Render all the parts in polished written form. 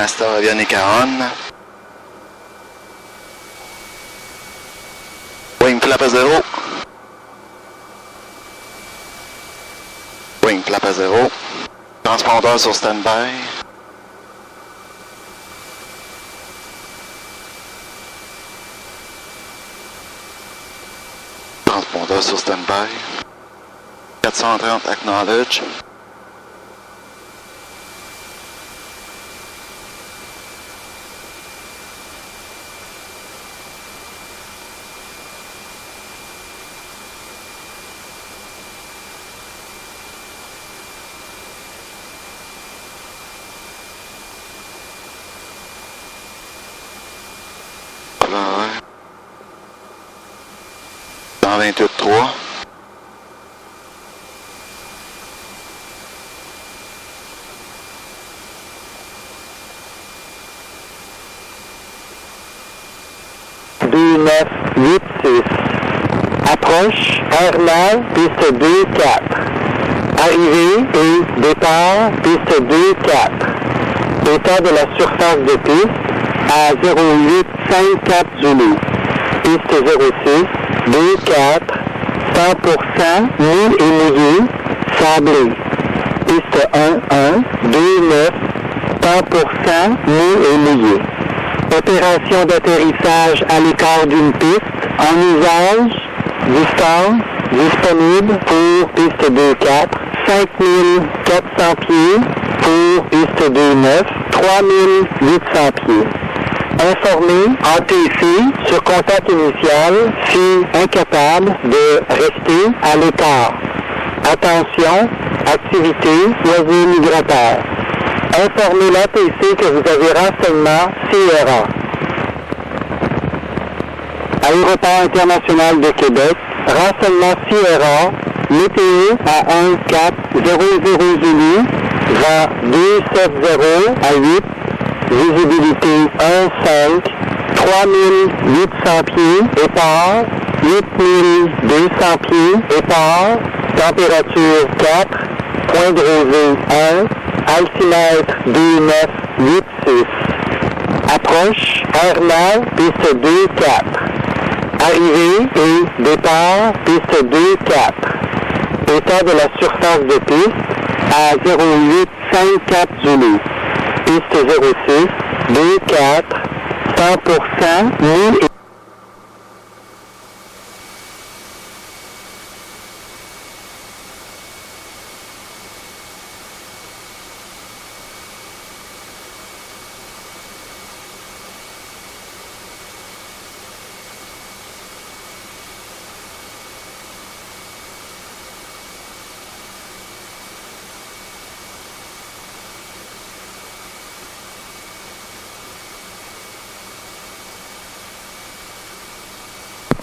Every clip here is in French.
Master Avionics à on. Wing flap à 0. Wing flap à 0. Transpondeur sur stand-by. Transpondeur sur stand-by. 430 acknowledge. Voilà. 128.3. Approche, air piste 2-4. Arrivée et départ, piste 2-4. État de la surface de piste à 0854 Zulu. Piste 06, 2-4, 100%, nu et mouillé, sablé. Piste 1-1, 2-9, 100%, nu et mouillé. Opération d'atterrissage à l'écart d'une piste, en usage, distance, disponible pour piste 2-4, 5400 pieds pour piste 2-9, 3800 pieds. Informer ATC sur contact initial si incapable de rester à l'écart. Attention, activité, oiseau migrateur. Informez l'ATC que vous avez renseignement Sierra. Aéroport international de Québec, renseignement Sierra, météo à 1400 Zulu, vent 270 à 8, visibilité 1,5, 3800 pieds, épars, 8200 pieds, épars, température 4, point de rosée 1, altimètre 2986. Approche, air piste 2-4. Arrivée et départ, piste 2-4. État de la surface de piste à 0854 Zulu. Piste 06, 2-4, 100%, nu et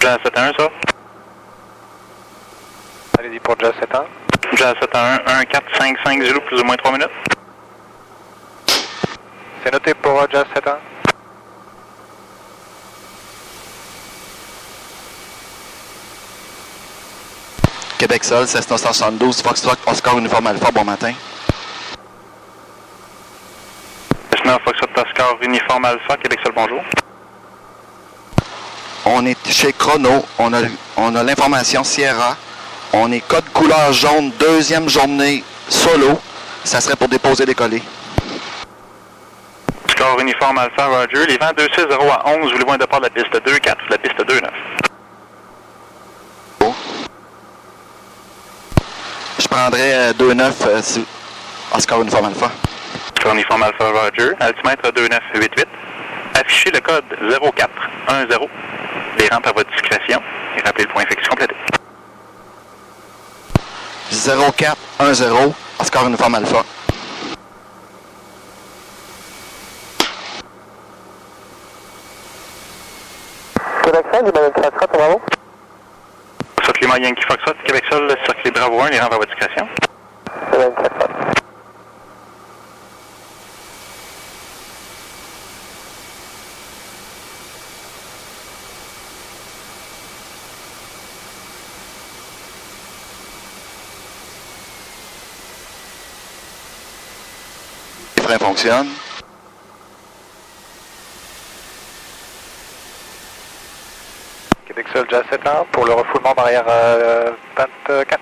Jazz 71, ça? Allez-y pour Jazz 71. Jazz 71, 1455 Zulu, plus ou moins 3 minutes. C'est noté pour Jazz 71. Québec Sol, Cessna 172, Foxtrot, Oscar Uniforme Alpha, bon matin. Cessna Foxtrot, Oscar Uniforme Alpha, Québec Sol, bonjour. On est chez Chrono, on a l'information Sierra, on est code couleur jaune, deuxième journée solo, ça serait pour déposer décoller. Oscar Uniforme Alpha, Roger, les vents 260 à 11, voulez-vous un départ de la piste 2-4 ou de la piste 2-9? Oh. Je prendrais 2-9 Oscar Uniforme Alpha. Oscar Uniforme Alpha, Roger, altimètre 2988. Affichez le code 0410. Les rampes à votre discrétion et rappelez le point fixe complété. 0410, Oscar Uniforme Alpha. Québec Sol, Lima Yankee Foxtrot, bravo. Foxtrot Lima Yankee Foxtrot, Québec Sol, circuler Bravo 1, les rampes à votre discrétion. Lima Yankee Foxtrot. Les freins fonctionnent. Sol Jazz 7-1 pour le refoulement barrière 24.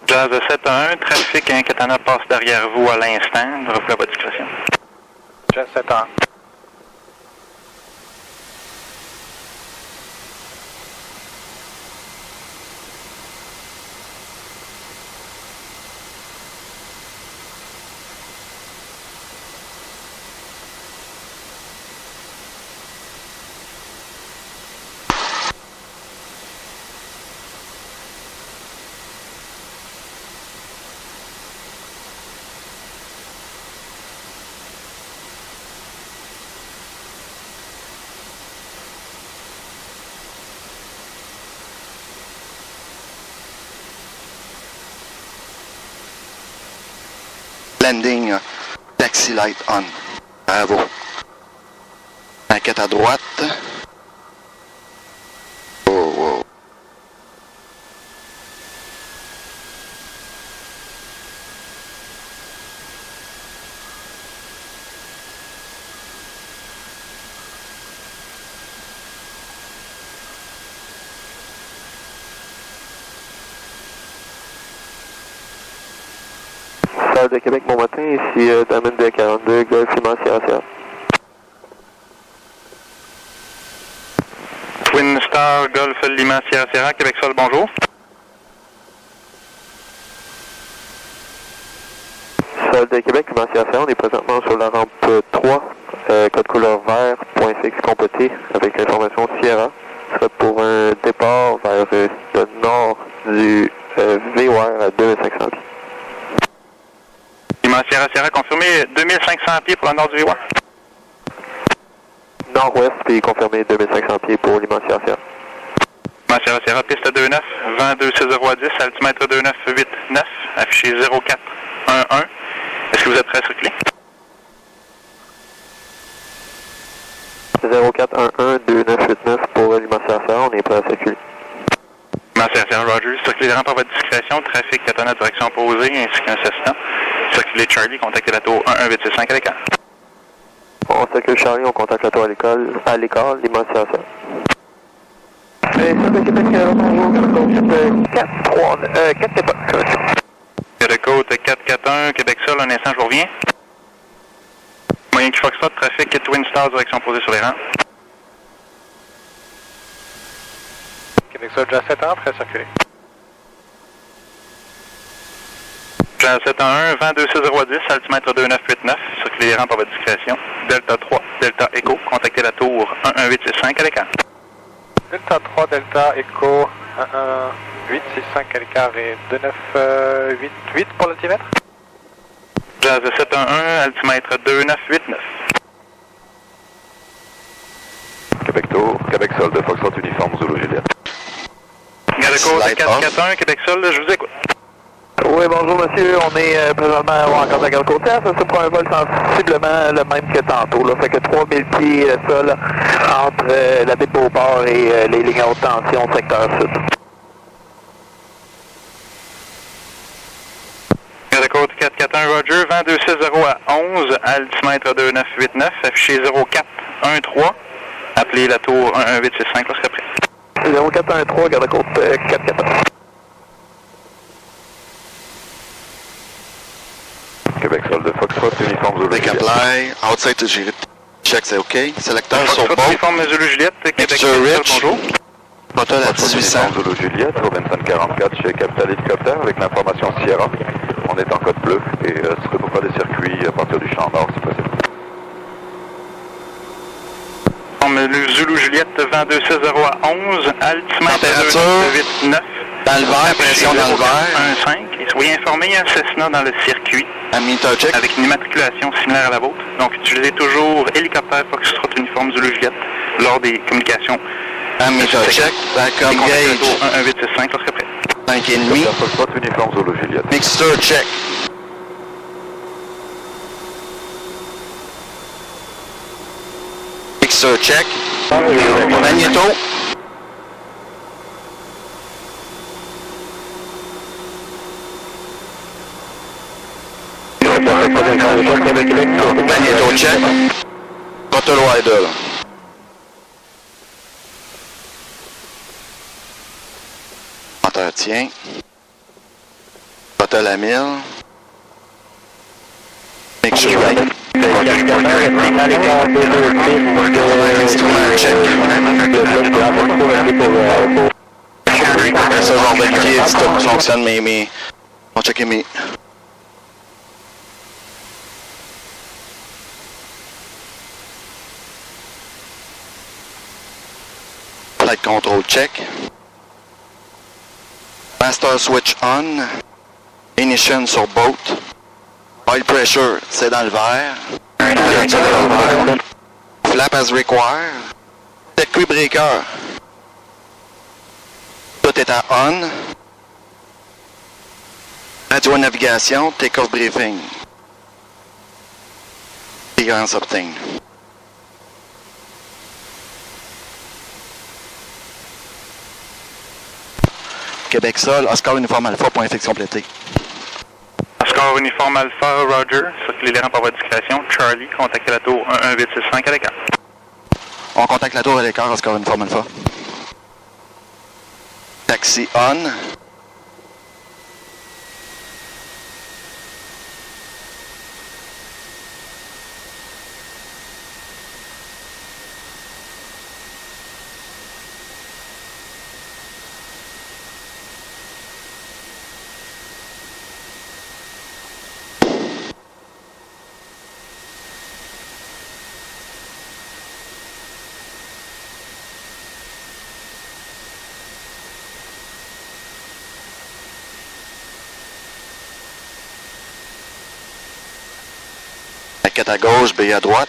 Jazz 7-1, trafic Incatana passe derrière vous à l'instant, refoulez à votre discrétion. Jazz 7-1. Landing, taxi light on. Bravo. Inquiète à droite. Oh, wow. Salle de Québec, bon matin, ici Diamond de 42, Golf Lima Sierra Sierra. Twin Star, Golf Lima Sierra Sierra, Québec Sol, bonjour. Salle de Québec, Lima Sierra Sierra, on est présentement sur la rampe 3, code couleur vert, point fixe complété, avec l'information Sierra. Ce serait pour un départ vers le nord du VOR à 2500 pieds. Lima Sierra Sierra, confirmé 2500 pieds pour le nord du VOR. Nord-ouest, puis confirmé 2500 pieds pour Lima Sierra Sierra. Lima Sierra Sierra, piste 29, vent 260 à 10, altimètre 2989, affiché 0411. Est-ce que vous êtes prêt à circuler? 0411 2989 pour Lima Sierra Sierra, on est prêt à circuler. Lima Sierra Sierra, Roger, circulez les rampes à votre discrétion, trafic Catana direction opposée ainsi qu'un Cessna. Circulez Charlie, contactez la tour 11865 à l'écart. On circule Charlie, on contacte la tour à l'écart, Lima Sierra Sierra. Salle de Québec, bonjour, 4 De côte 441, Québec Sol, un instant, je vous reviens. Moyen qui Foxtrot, trafic Twin Star, direction opposée sur les rampes. Québec Sol Jazz 7-1, prêt à circuler. Jazz 711, vent 260 à 10, altimètre 2989, circulez les rampes à votre discrétion. Delta 3, Delta Echo, contactez la tour 11865 à l'écart. Delta 3, Delta Echo 11865 à l'écart et 2988 pour l'altimètre. Jazz 711, altimètre 2989. Québec Tour, Québec Sol de Foxtrot uniforme Zulu Juliette. Garde-côte 441, Québec Sol, je vous écoute. Oui, bonjour monsieur, on est présentement en contact avec le côté. Ça c'est pour un vol sensiblement le même que tantôt. Là. Fait que 3000 pieds sol entre la baie de Beauport et les lignes à haute tension secteur sud. Garde-côte 441, Roger, vent 260 à 11, altimètre 2989, affiché 0413. Appelez la tour 11865 lorsque prêt. 0413, garde-côte 441. Québec Sol de Foxtrot uniforme Zulu Take Juliette. apply, outside to Juliette. Check, c'est OK. Sélecteur sur Foxtrot, boat. uniforme Zulu Juliette, Québec Mixture Sol, Rich. bonjour. Motel à Foxtrot 1800. uniforme Zulu Juliette, Robinson 44 chez Capital Hélicoptère avec l'information Sierra. On est en code bleu et ce serait pour faire des circuits à partir du champ nord si possible. Le Zulu Juliette, vent 260 à 11, altimètre Température. 2989. Dans le verre, pression dans le verre. 1,5. Et soyez informés, il y a un Cessna dans le circuit Ammeter check. avec une immatriculation similaire à la vôtre. Donc, utilisez toujours hélicoptère Foxtrot uniforme Zulu Juliette lors des communications. Ammeter check. Backup gauge. 1,865 lorsque prêt. 5,5. Hélicoptère Foxtrot uniforme Zulu Juliette. Mixture check. Mixture check. Magnéto. Magnéto check. Throttle rider. maintien. Total à 1000. Make sure right. Instrument check. Après ça, je vais vérifier si tout fonctionne, mais on va checker mes... Flight control check. Master switch on. Ignition sur boat. Oil pressure, c'est dans le vert. Flap as required. Circuit breaker. Tout est à on. Radio navigation, take-off briefing. Clearance obtained. Québec Sol, Oscar Uniforme Alpha, point fixe complété. Oscar Uniforme Alpha, Roger. Circulez les rampes à votre discrétion. Charlie, contactez la tour 11865 à l'écart. On contacte la tour à l'écart, Oscar Uniforme Alpha. Taxi on. Maquette à gauche, B à droite.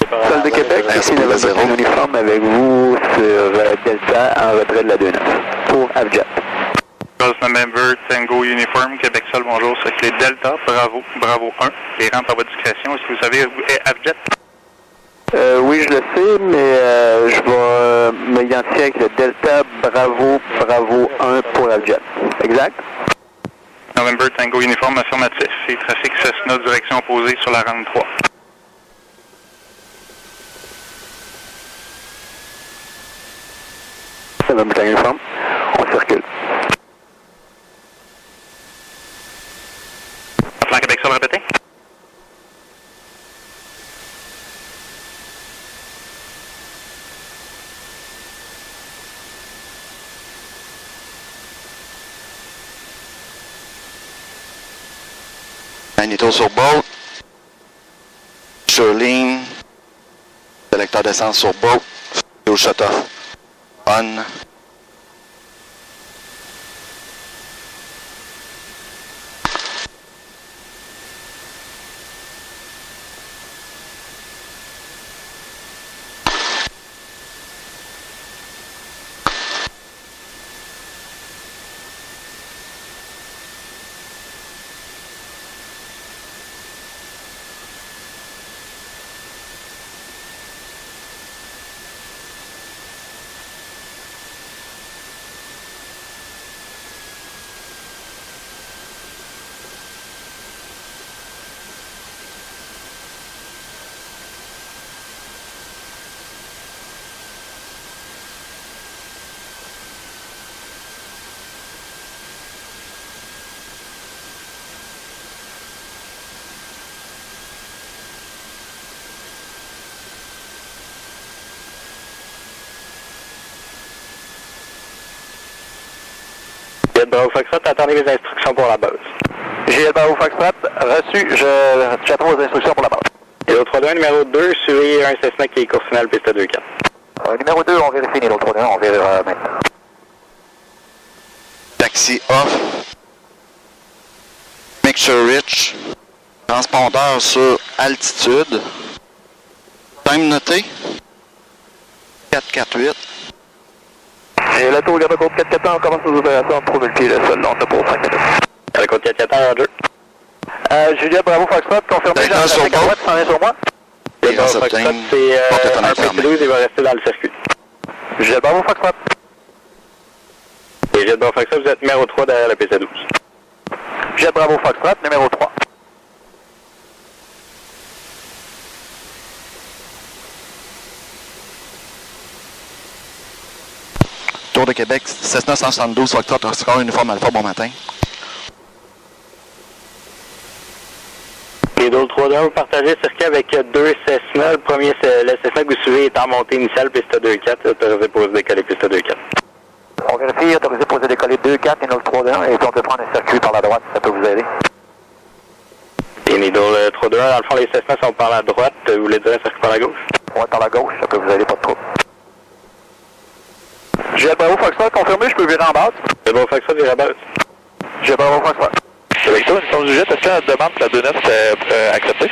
Sol de Québec, ici le uniforme avec vous sur Delta en retrait de la 2-9 pour Avjet. November Tango Uniform, Québec Sol, bonjour. Circulez Delta, Bravo, Bravo 1. Les rampes à votre discrétion. Est-ce que vous savez où est Avjet? Oui, je le sais, mais je vais m'identifier avec le Delta Bravo, Bravo 1 pour Avjet. Exact? November Tango Uniform, affirmatif. Et trafic Cessna, direction opposée sur la rampe 3. November Tango Uniform, on circule. Plan Québec Sol, répétez. Magnéto sur boat. Shirlene. Sélecteur d'essence sur boat. Fuel shut-off. On. Jet Bravo Foxtrot, attendez mes instructions pour la base. Jet Bravo Foxtrot, reçu, j'attends vos instructions pour la base. Numéro 32, numéro 2, suivez un Cessna qui est coursinal piste 24. Numéro 2, on vérifie, numéro 32, on vérifiera maintenant. Taxi off. Mixture rich. Transpondeur sur altitude. Time noté. 448. Et la tour garde côte 441, on commence nos opérations pour multiplier le sol, on a pour 5 minutes. La côte 441, Roger. Juliette, Bravo Foxtrot, confirmé, j'ai un trafic à droite, s'en est sur moi. Juliette, Bravo Foxtrot, c'est un PC12, il va rester dans le circuit. Juliette, Bravo Foxtrot. Et Juliette, Bravo Foxtrot, vous êtes numéro 3 derrière le PC12. Juliette, Bravo Foxtrot, numéro 3. Tour de Québec, Cessna 172, Foxtrot, Oscar, uniforme Alpha, bon matin. Idol 3-2, vous partagez le circuit avec deux Cessna. Le premier, c'est le Cessna que vous suivez est en montée initiale, piste 2-4, autorisé pour décoller piste 2-4. On vérifie, autorisé pour décoller 2-4, Idol 3-2, et puis on peut prendre un circuit par la droite, ça peut vous aider. Et Idol 3-2, dans le fond, les Cessna sont par la droite, vous voulez dire un circuit par la gauche? Ouais, par la gauche, ça peut vous aider, pas de trouble. J'ai Bravo Foxtrot, confirmé, je peux virer en base. C'est bon, Foxtrot, virer à base. J'ai Bravo Foxtrot. Avec ça, une force du jet, est-ce que la demande de la 2-9 c'était acceptée?